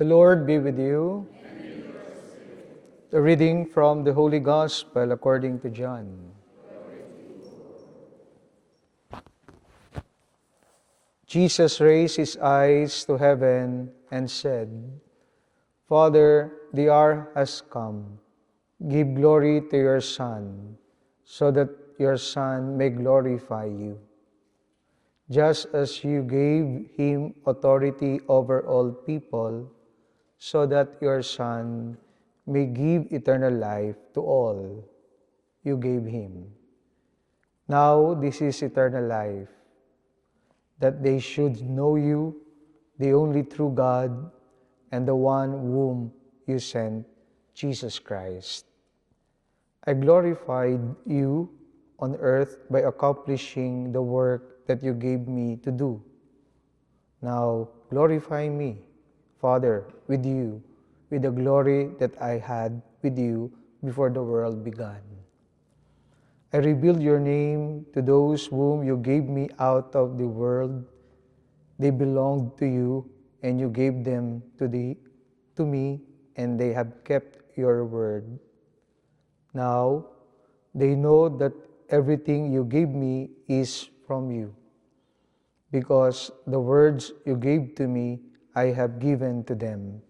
The Lord be with you. The reading from the Holy Gospel according to John. Jesus raised his eyes to heaven and said, Father, the hour has come. Give glory to your Son, so that your Son may glorify you. Just as you gave him authority over all people, so that your Son may give eternal life to all you gave him. Now this is eternal life, that they should know you, the only true God, and the one whom you sent, Jesus Christ. I glorified you on earth by accomplishing the work that you gave me to do. Now glorify me, Father, with you, with the glory that I had with you before the world began. I revealed your name to those whom you gave me out of the world. They belonged to you, and you gave them to me, and they have kept your word. Now they know that everything you gave me is from you, because the words you gave to me I have given to them,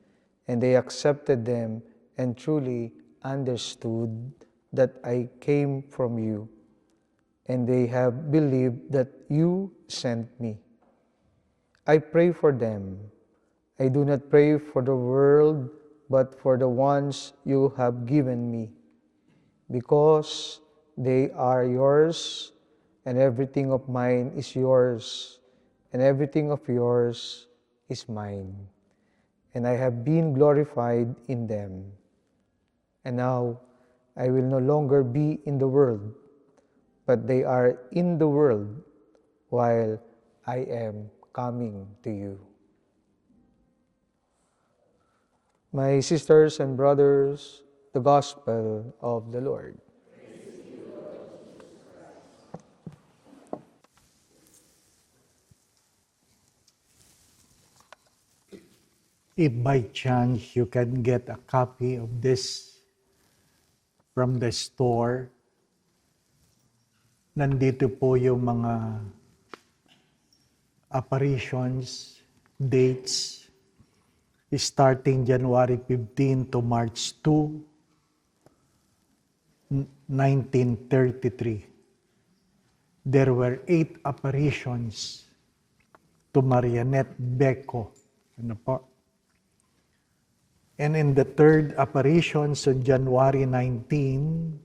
and they accepted them and truly understood that I came from you, and they have believed that you sent me. I pray for them. I do not pray for the world, but for the ones you have given me, because they are yours, and everything of mine is yours, and everything of yours is mine. And I have been glorified in them. And now I will no longer be in the world, but they are in the world, while I am coming to you. My sisters and brothers, the Gospel of the Lord. If by chance you can get a copy of this from the store, nandito po yung mga apparitions, dates, starting January 15 to March 2, 1933. There were 8 apparitions to Marianette Becco. Ano po? And in the third apparition, so January 19,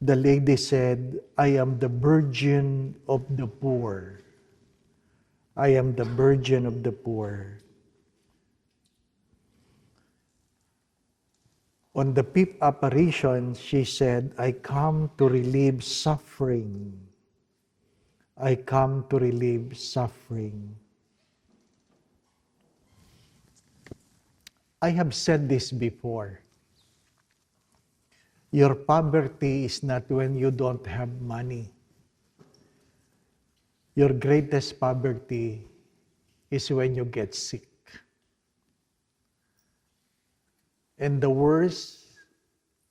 the lady said, I am the virgin of the poor. I am the virgin of the poor. On the 5th apparition, she said, I come to relieve suffering. I come to relieve suffering. I have said this before. Your poverty is not when you don't have money. Your greatest poverty is when you get sick. And the worst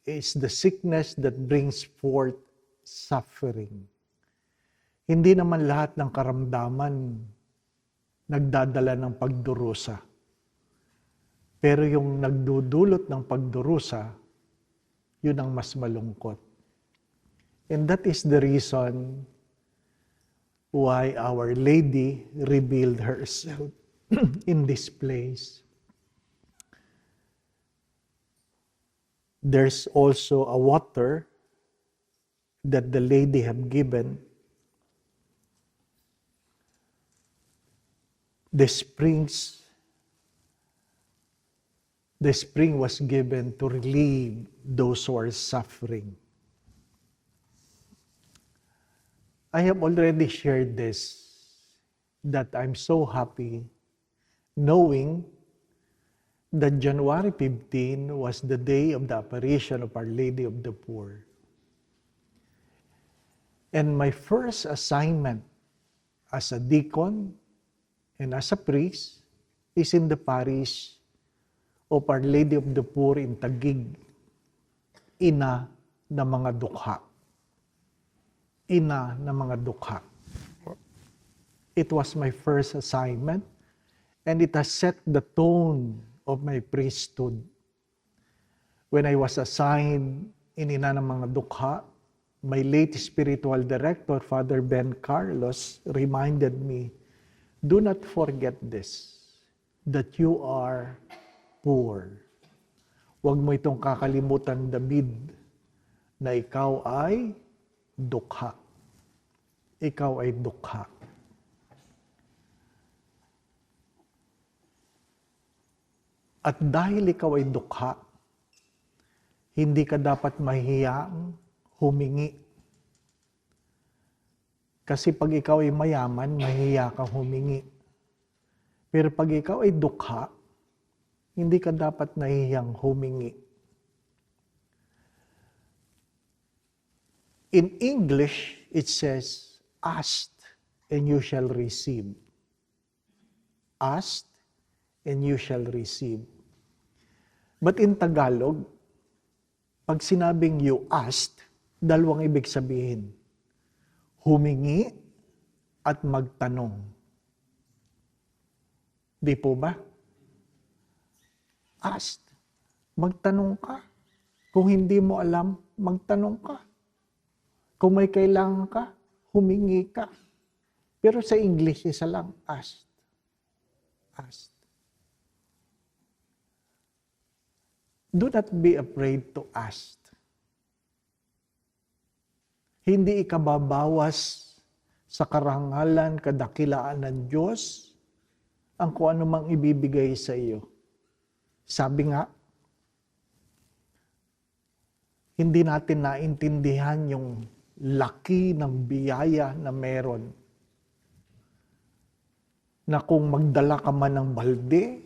is the sickness that brings forth suffering. Hindi naman lahat ng karamdaman nagdadala ng pagdurusa. Pero yung nagdudulot ng pagdurusa, yun ang mas malungkot. And that is the reason why Our Lady revealed herself in this place. There's also a water that the lady have given. The spring was given to relieve those who are suffering. I have already shared this, that I'm so happy knowing that January 15 was the day of the apparition of Our Lady of the Poor. And my first assignment as a deacon and as a priest is in the parish of Our Lady of the Poor in Taguig, ina ng mga dukha. Ina ng mga dukha. It was my first assignment, and it has set the tone of my priesthood. When I was assigned in ina ng mga dukha, my late spiritual director, Father Ben Carlos, reminded me, do not forget this, that you are poor. Huwag mo itong kakalimutan, David, na ikaw ay dukha. Ikaw ay dukha. At dahil ikaw ay dukha, hindi ka dapat mahihiyang humingi. Kasi pag ikaw ay mayaman, mahihiya kang humingi. Pero pag ikaw ay dukha, hindi ka dapat nahihiyang humingi. In English, it says, ask and you shall receive. Ask and you shall receive. But in Tagalog, pag sinabing you asked, dalawang ibig sabihin. Humingi at magtanong. Di po ba? Ask. Magtanong ka. Kung hindi mo alam, magtanong ka. Kung may kailangan ka, humingi ka. Pero sa English, isa lang, ask. Ask. Do not be afraid to ask. Hindi ikababawas sa karangalan, kadakilaan ng Diyos ang kung ano mang ibibigay sa iyo. Sabi nga, hindi natin naintindihan yung laki ng biyaya na meron. Na kung magdala ka man ng balde,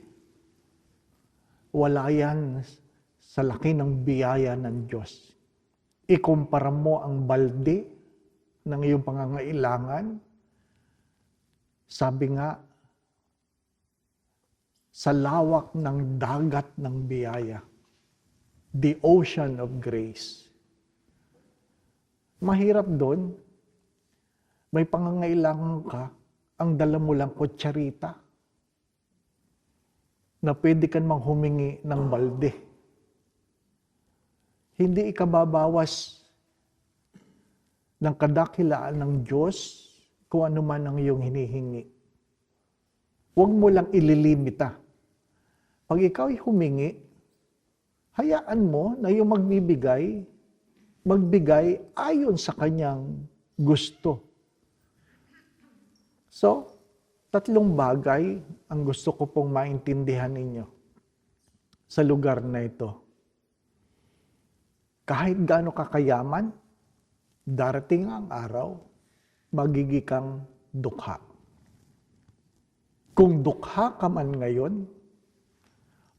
wala yan sa laki ng biyaya ng Diyos. Ikumpara mo ang balde ng iyong pangangailangan, sabi nga, sa lawak ng dagat ng biyaya, the ocean of grace. Mahirap doon, may pangangailangan ka, ang dala mo lang kutsarita, na pwede ka mang humingi ng balde. Hindi ikababawas ng kadakilaan ng Diyos kung ano man ang iyong hinihingi. Huwag mo lang ililimita. Pag ikaw ay humingi, hayaan mo na yung magbigay ayon sa kanyang gusto. So, tatlong bagay ang gusto ko pong maintindihan ninyo sa lugar na ito. Kahit gaano kakayaman, darating ang araw, magiging kang dukha. Kung dukha ka man ngayon,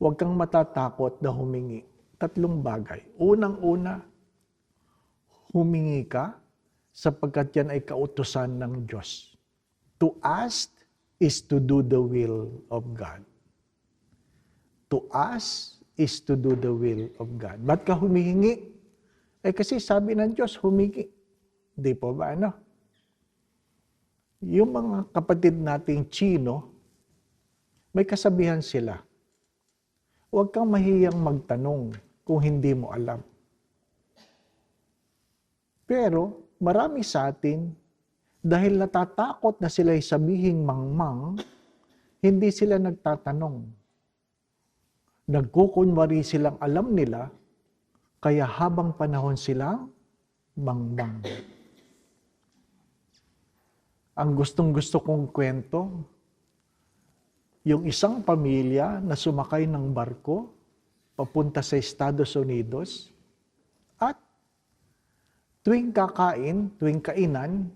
huwag kang matatakot na humingi. Tatlong bagay. Unang-una, humingi ka sapagkat yan ay kautusan ng Diyos. To ask is to do the will of God. To ask is to do the will of God. Ba't ka humihingi? Kasi sabi ng Diyos, humingi. Di po ba ano? Yung mga kapatid nating Chino, may kasabihan sila. Huwag kang mahiyang magtanong kung hindi mo alam. Pero marami sa atin, dahil natatakot na sila'y sabihing mangmang, hindi sila nagtatanong. Nagkukunwari silang alam nila, kaya habang panahon silang mangmang. Ang gustong-gusto kong kwento, yung isang pamilya na sumakay ng barko papunta sa Estados Unidos at tuwing kainan,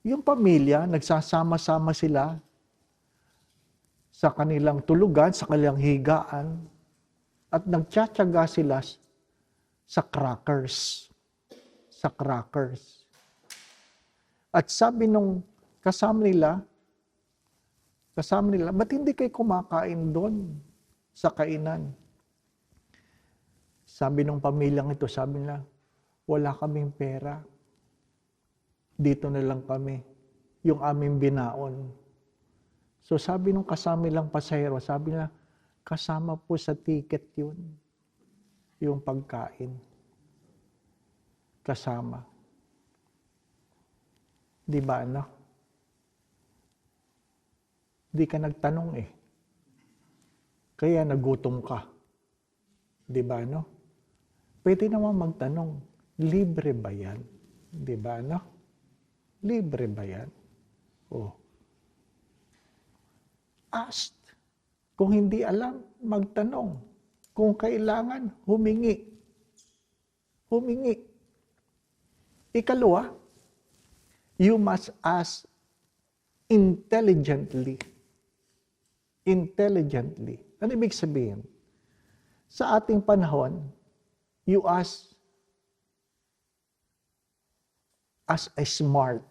yung pamilya, nagsasama-sama sila sa kanilang tulugan, sa kanilang higaan, at nagtsatsaga sila sa crackers. Sa crackers. At sabi nung kasama nila, ba't hindi kayo kumakain doon sa kainan. Sabi ng pamilyang ito, sabi nila, wala kaming pera. Dito na lang kami. Yung aming binaon. So sabi nung kasama nilang pasahero, sabi nila, kasama po sa ticket yun. Yung pagkain. Kasama. Di ba, anak? Di ka nagtanong eh. Kaya nagutom ka. Di ba, no? Pwede naman magtanong, libre ba yan? Di ba, no? Libre ba yan? Oh. Ask. Kung hindi alam, magtanong. Kung kailangan, humingi. Humingi. Ikalawa, you must ask intelligently. Intelligently. Ano ibig sabihin? Sa ating panahon, you ask as a smart.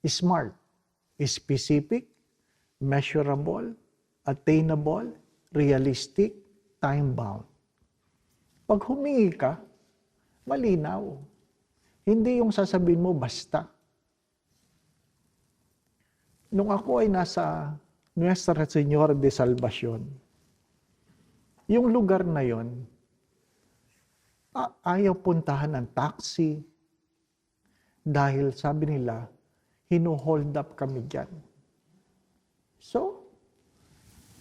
Smart. Specific, measurable, attainable, realistic, time-bound. Pag humingi ka, malinaw. Hindi yung sasabihin mo basta. Nung ako ay nasa Nuestra Señora de Salvacion, yung lugar na yon, ayaw puntahan ng taxi dahil sabi nila, hino-hold up kami dyan. So,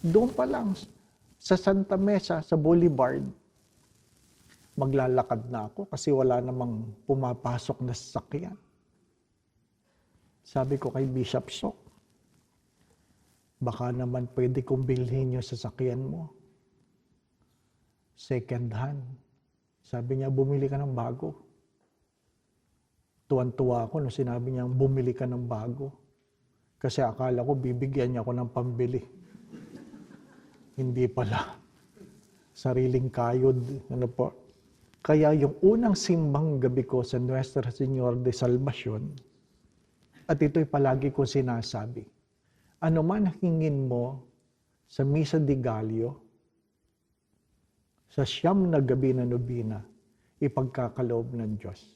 doon pa lang sa Santa Mesa, sa Boulevard, maglalakad na ako kasi wala namang pumapasok na sasakyan. Sabi ko kay Bishop Sok, baka naman pwede kong bilhin yung sasakyan mo. Second hand. Sabi niya, bumili ka ng bago. Tuwan-tuwa ako nung sinabi niya, bumili ka ng bago. Kasi akala ko, bibigyan niya ako ng pambili. Hindi pala. Sariling kayod. Ano po? Kaya yung unang simbang gabi ko sa Nuestra Señora de Salvacion, at ito'y palagi ko sinasabi, ano man hingin mo sa Misa de Gallo, sa siyam na gabi na nobina, ipagkakaloob ng Diyos.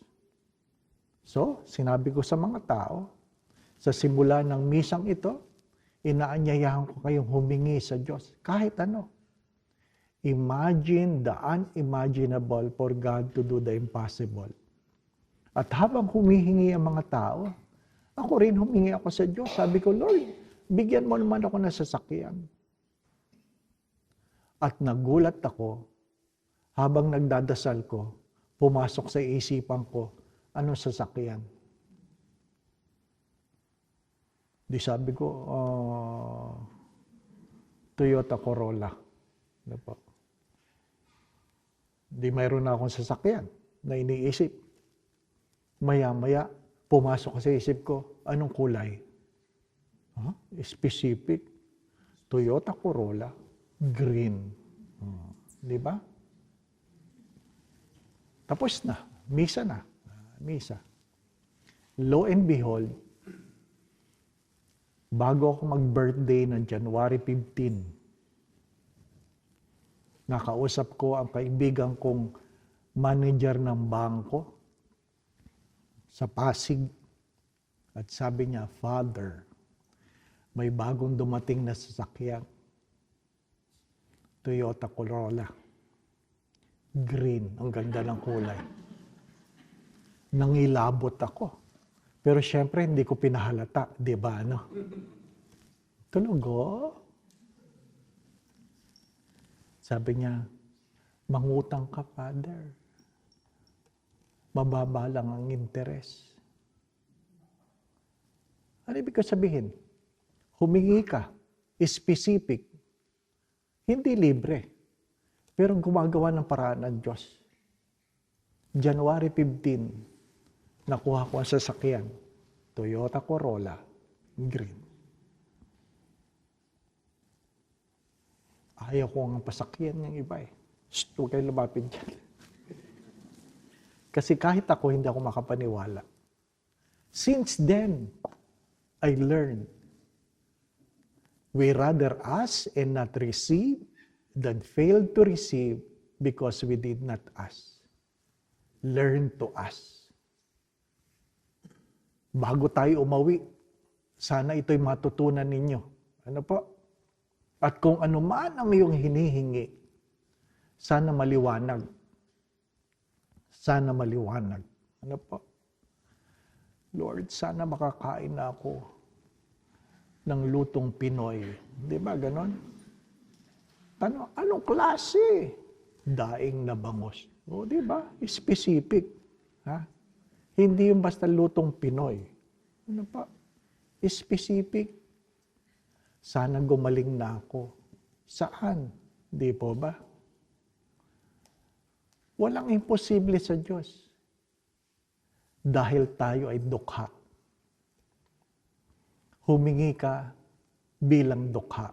So, sinabi ko sa mga tao, sa simula ng misang ito, inaanyayahan ko kayong humingi sa Diyos. Kahit ano. Imagine the unimaginable for God to do the impossible. At habang humihingi ang mga tao, ako rin humingi ako sa Diyos. Sabi ko, Lord, bigyan mo naman ako ng sasakyan. At nagulat ako, habang nagdadasal ko, pumasok sa isipan ko, anong sasakyan? Di sabi ko, Toyota Corolla. Ano po? Di mayroon na akong sasakyan na iniisip. Maya-maya, pumasok sa isip ko, anong kulay? Specific. Toyota Corolla, green. Di ba? Tapos na. Misa na. Misa. Lo and behold, bago ako mag-birthday ng January 15, nakausap ko ang kaibigan kong manager ng bangko sa Pasig. At sabi niya, Father, may bagong dumating na sasakyan. Toyota Corolla. Green. Ang ganda ng kulay. Nangilabot ako. Pero syempre, hindi ko pinahalata. Di ba, ano? Tulogo. Sabi niya, mangutang ka, Father. Mababa lang ang interes. Ano ibig ko sabihin? Humingi ka, specific, hindi libre, pero gumagawa ng paraan ng Diyos. January 15, nakuha ko ang sasakyan, Toyota Corolla, green. Ayaw ko ang pasakyan ng iba eh. Huwag kayo lumapit dyan. Kasi kahit ako, hindi ako makapaniwala. Since then, I learned, we rather ask and not receive, that failed to receive because we did not ask. Learn to ask. Bago tayo umawi, sana ito'y matutunan ninyo. Ano po? At kung ano man ang iyong hinihingi, sana maliwanag. Sana maliwanag. Ano po? Lord, sana makakain na ako ng lutong Pinoy. Di ba ganon? Anong klase? Daing na bangus. O, di ba? Specific. Ha? Hindi yung basta lutong Pinoy. Ano pa? Specific. Sana gumaling na ako. Saan? Di po ba? Walang imposible sa Diyos. Dahil tayo ay dukha. Humingi ka bilang dukha.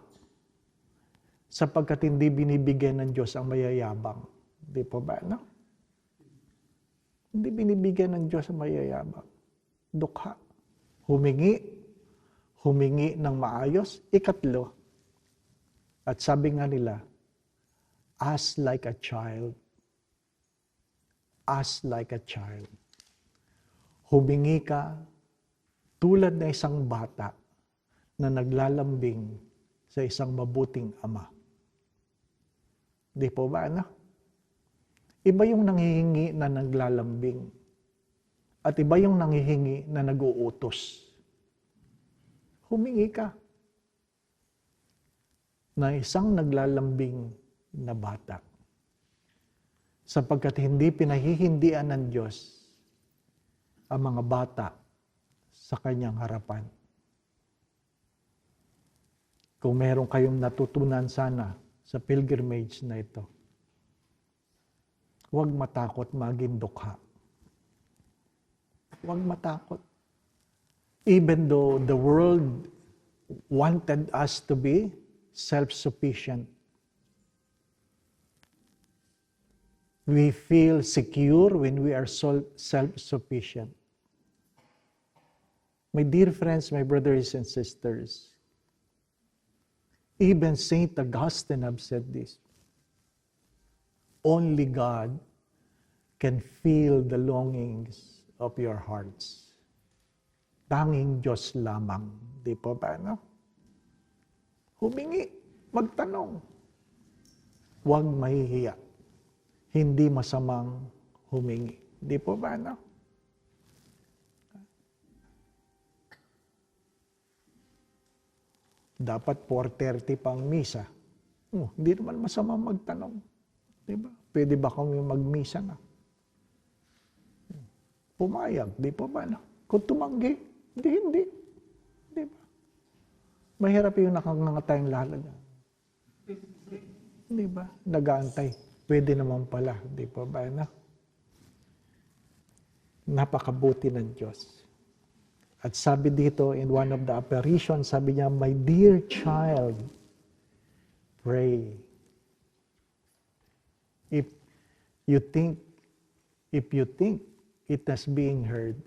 Sapagkat hindi binibigyan ng Diyos ang mayayabang. Di po ba? No? Hindi binibigyan ng Diyos ang mayayabang. Dukha. Humingi ng maayos. Ikatlo. At sabi nga nila, ask like a child. Ask like a child. Humingi ka tulad na isang bata na naglalambing sa isang mabuting ama. Di po ba, ano? Iba yung nanghihingi na naglalambing. At iba yung nanghihingi na nag-uutos. Humingi ka na isang naglalambing na bata. Sapagkat hindi pinahihindian ng Diyos ang mga bata sa kanyang harapan. Kung meron kayong natutunan sana sa pilgrimage na ito, huwag matakot maging dukha. Huwag matakot. Even though the world wanted us to be self-sufficient, we feel secure when we are self-sufficient. My dear friends, my brothers and sisters, even Saint Augustine have said this. Only God can feel the longings of your hearts. Tanging Diyos lamang. Di po ba, no? Humingi, magtanong. Huwag mahihiya. Hindi masamang humingi. Di po ba, no? Dapat 4:30 pang misa. Hindi naman masama magtanong. Di ba? Pwede ba kami magmisa na? Pumayag, di po ba? No? Kung tumanggi, hindi. Di ba? Mahirap yung nakangangatayang lalaga. Di ba? Nag-aantay. Pwede naman pala. Di po ba? No? Napakabuti ng Diyos. At sabi dito, in one of the apparitions, sabi niya, my dear child, pray. If you think it has been heard,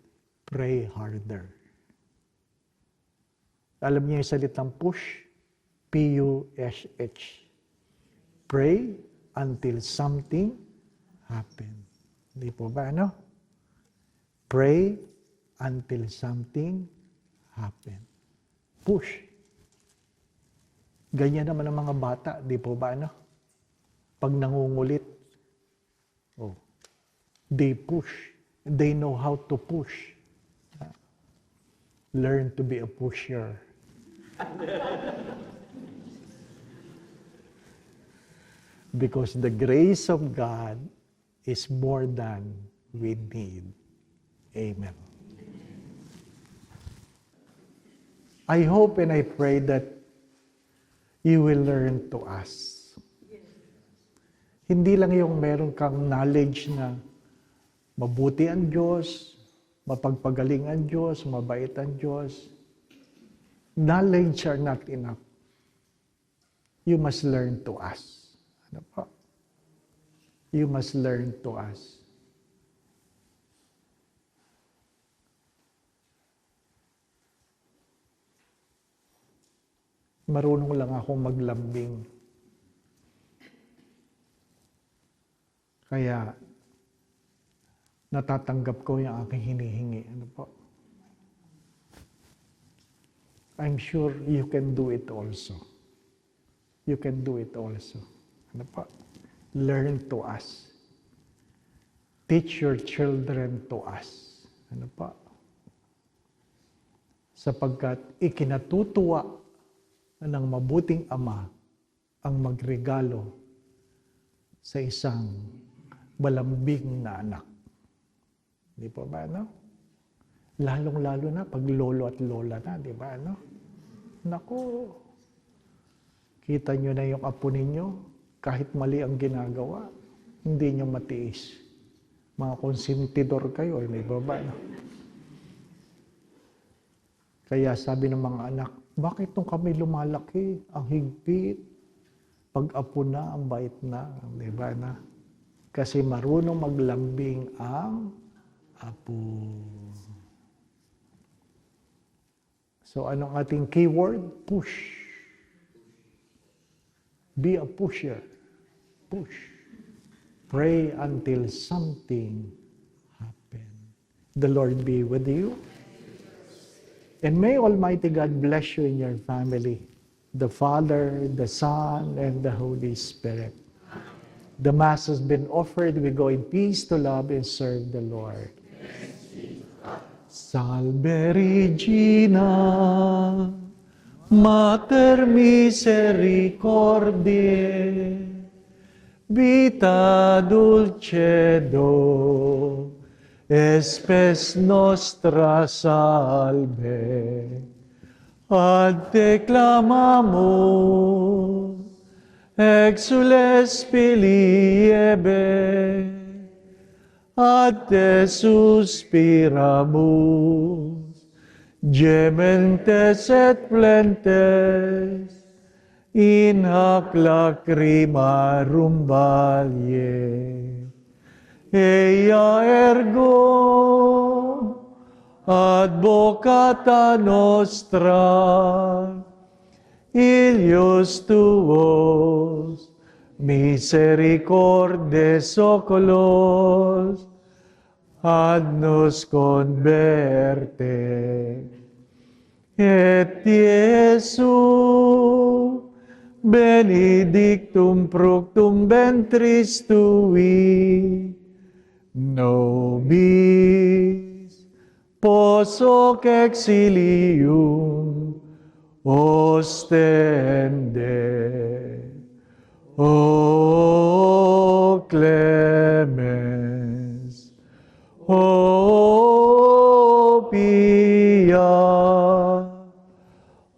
pray harder. Alam niyo yung salitang push? P-U-S-H. Pray until something happen. Hindi po ba, ano? Pray until something happen. Push. Ganyan naman ang mga bata, di po ba, ano? Pag nangungulit, they push. They know how to push. Learn to be a pusher. Because the grace of God is more than we need. Amen. I hope and I pray that you will learn to ask. Hindi lang yung meron kang knowledge na mabuti ang Diyos, mapagpagaling ang Diyos, mabait ang Diyos. Knowledge are not enough. You must learn to ask. Ano po? You must learn to ask. Marunong lang akong maglambing. Kaya natatanggap ko yung aking hinihingi. Ano po? I'm sure you can do it also. You can do it also. Ano po? Learn to us. Teach your children to us. Ano po? Sapagkat ikinatutuwa ng mabuting ama ang magregalo sa isang malambing na anak. Di po ba, no? Lalong-lalo na pag lolo at lola na, di ba, no? Naku, kita nyo na yung apo ninyo, kahit mali ang ginagawa, hindi nyo matiis. Mga konsentidor kayo, di ba ba, no? Kaya sabi ng mga anak, bakit nung kami lumalaki, ang higpit, pag-apo na, ang bait na, di ba na? Kasi marunong maglambing ang apo. So anong ating keyword? Push. Be a pusher. Push. Pray until something happens. The Lord be with you. And may Almighty God bless you in your family. The Father, the Son, and the Holy Spirit. The Mass has been offered. We go in peace to love and serve the Lord. Salve Regina, Mater misericordiae, vita dulcedo, espes nostra salve. Ad te clamamus, exules filii Ebe, ad te suspiramus, gementes et plentes, in hac lacrimarum valle. Eia ergo, advocata nostra, ilius tuos, misericordes oculos, ad nos converte. Et Iesu, benedictum fructum ventris tui, nobis pos hoc exilium ostende. O clemens, o pia,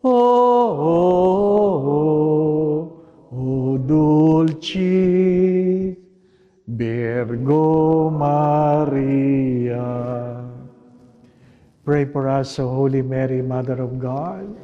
o dulcis Virgo Maria. Pray for us, O Holy Mary, Mother of God,